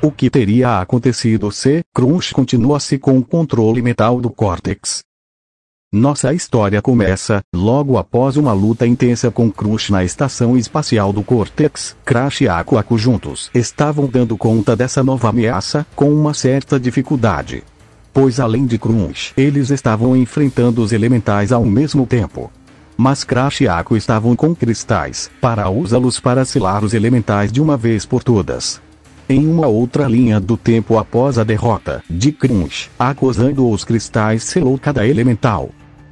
O que teria acontecido se Crunch continuasse com o controle mental do Cortex? Nossa história começa logo após uma luta intensa com Crunch na estação espacial do Cortex. Crash e Aku Aku juntos estavam dando conta dessa nova ameaça com uma certa dificuldade. Pois além de Crunch, eles estavam enfrentando os elementais ao mesmo tempo. Mas Crash e Aku estavam com cristais para usá-los para selar os elementais de uma vez por todas. Em uma outra linha do tempo após a derrota de Crunch, Aku usando os cristais selou cada elemental.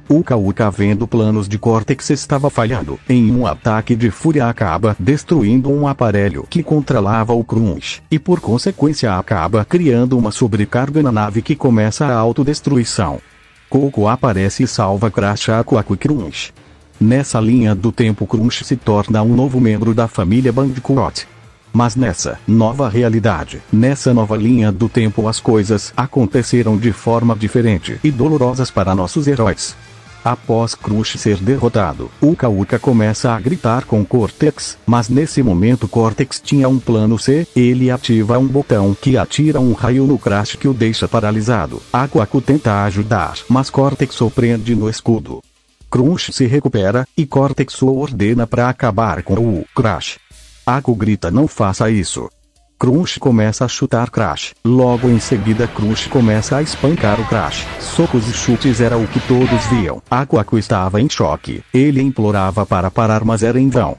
Uka Uka, vendo planos de Cortex estava falhando, em um ataque de fúria acaba destruindo um aparelho que controlava o Crunch, e por consequência acaba criando uma sobrecarga na nave que começa a autodestruição. Coco aparece e salva Crash, Aku Aku e Crunch. Nessa linha do tempo, Crunch se torna um novo membro da família Bandicoot. Mas nessa nova realidade, nessa nova linha do tempo, as coisas aconteceram de forma diferente e dolorosas para nossos heróis. Após Crunch ser derrotado, Uka Uka começa a gritar com Cortex, mas nesse momento Cortex tinha um plano C. Ele ativa um botão que atira um raio no Crash que o deixa paralisado. Aku Aku tenta ajudar, mas Cortex o prende no escudo. Crunch se recupera, e Cortex o ordena para acabar com o Crash. Aku grita: não faça isso. Crunch começa a chutar Crash. Logo em seguida Crunch começa a espancar o Crash. Socos e chutes era o que todos viam. Aku Aku estava em choque. Ele implorava para parar, mas era em vão.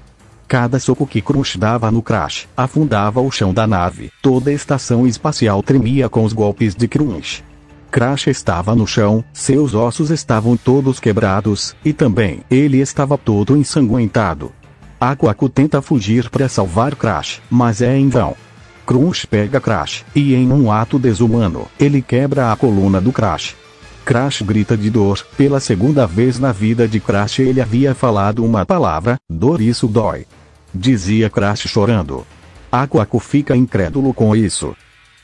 Cada soco que Crunch dava no Crash afundava o chão da nave. Toda a estação espacial tremia com os golpes de Crunch. Crash estava no chão, seus ossos estavam todos quebrados, e também ele estava todo ensanguentado. Aku Aku tenta fugir para salvar Crash, mas é em vão. Crunch pega Crash, e em um ato desumano, ele quebra a coluna do Crash. Crash grita de dor. Pela segunda vez na vida de Crash ele havia falado uma palavra: dor, isso dói. Dizia Crash chorando. Aku Aku fica incrédulo com isso.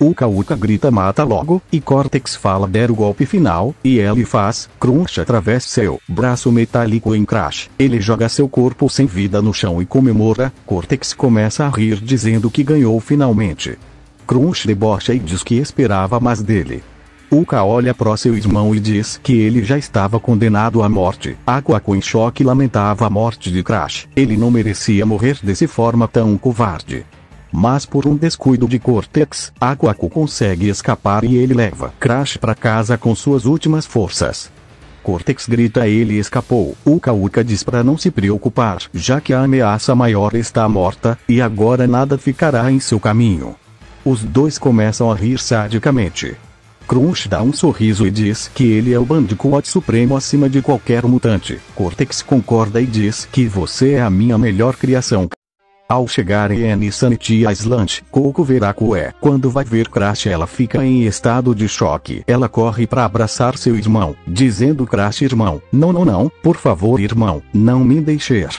Uka Uka grita: mata logo, e Cortex fala: der o golpe final, e ele faz. Crunch atravessa seu braço metálico em Crash. Ele joga seu corpo sem vida no chão e comemora. Cortex começa a rir dizendo que ganhou finalmente. Crunch debocha e diz que esperava mais dele. Uka olha para seu irmão e diz que ele já estava condenado à morte. Aku Aku em choque lamentava a morte de Crash. Ele não merecia morrer dessa forma tão covarde. Mas por um descuido de Cortex, Aku Aku consegue escapar e ele leva Crash para casa com suas últimas forças. Cortex grita: ele escapou. Uka Uka diz para não se preocupar, já que a ameaça maior está morta, e agora nada ficará em seu caminho. Os dois começam a rir sadicamente. Crunch dá um sorriso e diz que ele é o Bandicoot supremo acima de qualquer mutante. Cortex concorda e diz que você é a minha melhor criação. Ao chegar em Insanity Island, Coco verá Kue. Quando vai ver Crash, ela fica em estado de choque. Ela corre para abraçar seu irmão, dizendo: Crash, irmão, não, por favor, irmão, não me deixe ir.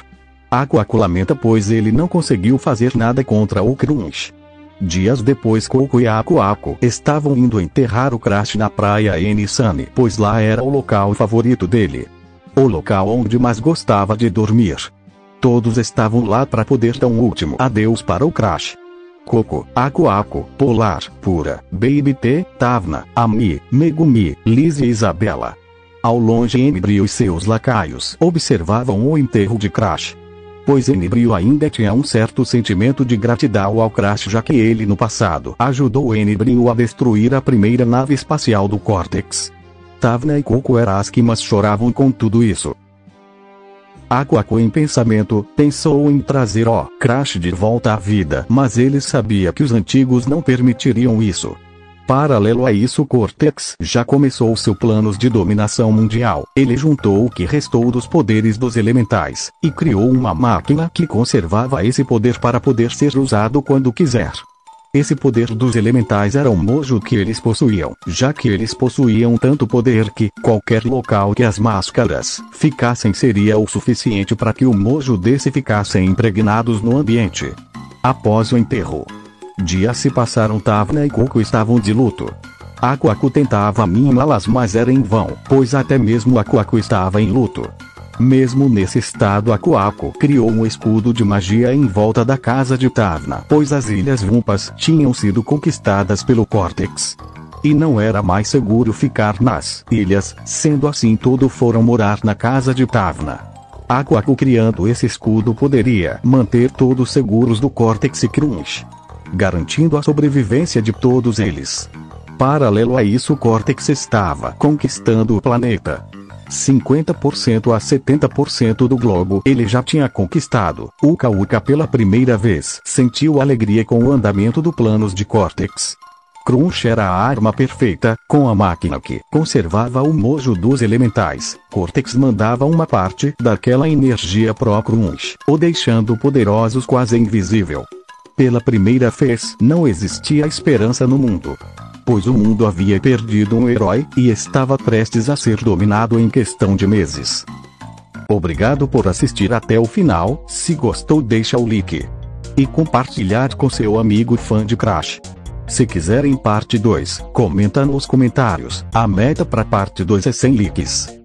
Aku Aku lamenta pois ele não conseguiu fazer nada contra o Crunch. Dias depois, Coco e Aku Aku estavam indo enterrar o Crash na praia em Insane, pois lá era o local favorito dele. O local onde mais gostava de dormir. Todos estavam lá para poder dar um último adeus para o Crash. Coco, Aku Aku, Polar, Pura, Baby T, Tavna, Ami, Megumi, Liz e Isabela. Ao longe, Embryo e seus lacaios observavam o enterro de Crash. Pois Embryo ainda tinha um certo sentimento de gratidão ao Crash, já que ele no passado ajudou Embryo a destruir a primeira nave espacial do Cortex. Tavna e Coco Eraski mas choravam com tudo isso. Aku Aku em pensamento, pensou em trazer o Crash de volta à vida, mas ele sabia que os antigos não permitiriam isso. Paralelo a isso, Cortex já começou seu planos de dominação mundial. Ele juntou o que restou dos poderes dos elementais, e criou uma máquina que conservava esse poder para poder ser usado quando quiser. Esse poder dos elementais era um mojo que eles possuíam, já que eles possuíam tanto poder que qualquer local que as máscaras ficassem seria o suficiente para que o mojo desse ficassem impregnados no ambiente. Após o enterro, dias se passaram. Tavna e Coco estavam de luto. Aku Aku tentava mimá-las mas era em vão, pois até mesmo Aku Aku estava em luto. Mesmo nesse estado, a Koako criou um escudo de magia em volta da casa de Tavna, pois as Ilhas Vumpas tinham sido conquistadas pelo Cortex. E não era mais seguro ficar nas ilhas, sendo assim todos foram morar na casa de Tavna. A Koako criando esse escudo poderia manter todos seguros do Cortex e Crunch, garantindo a sobrevivência de todos eles. Paralelo a isso, o Cortex estava conquistando o planeta. 50% a 70% do globo ele já tinha conquistado. Uka Uka pela primeira vez sentiu alegria com o andamento do planos de Cortex. Crunch era a arma perfeita, com a máquina que conservava o mojo dos elementais. Cortex mandava uma parte daquela energia pro Crunch, o deixando poderosos quase invisível. Pela primeira vez não existia esperança no mundo, pois o mundo havia perdido um herói e estava prestes a ser dominado em questão de meses. Obrigado por assistir até o final. Se gostou, deixa o like e compartilhar com seu amigo fã de Crash. Se quiserem parte 2, comenta nos comentários. A meta para parte 2 é 100 likes.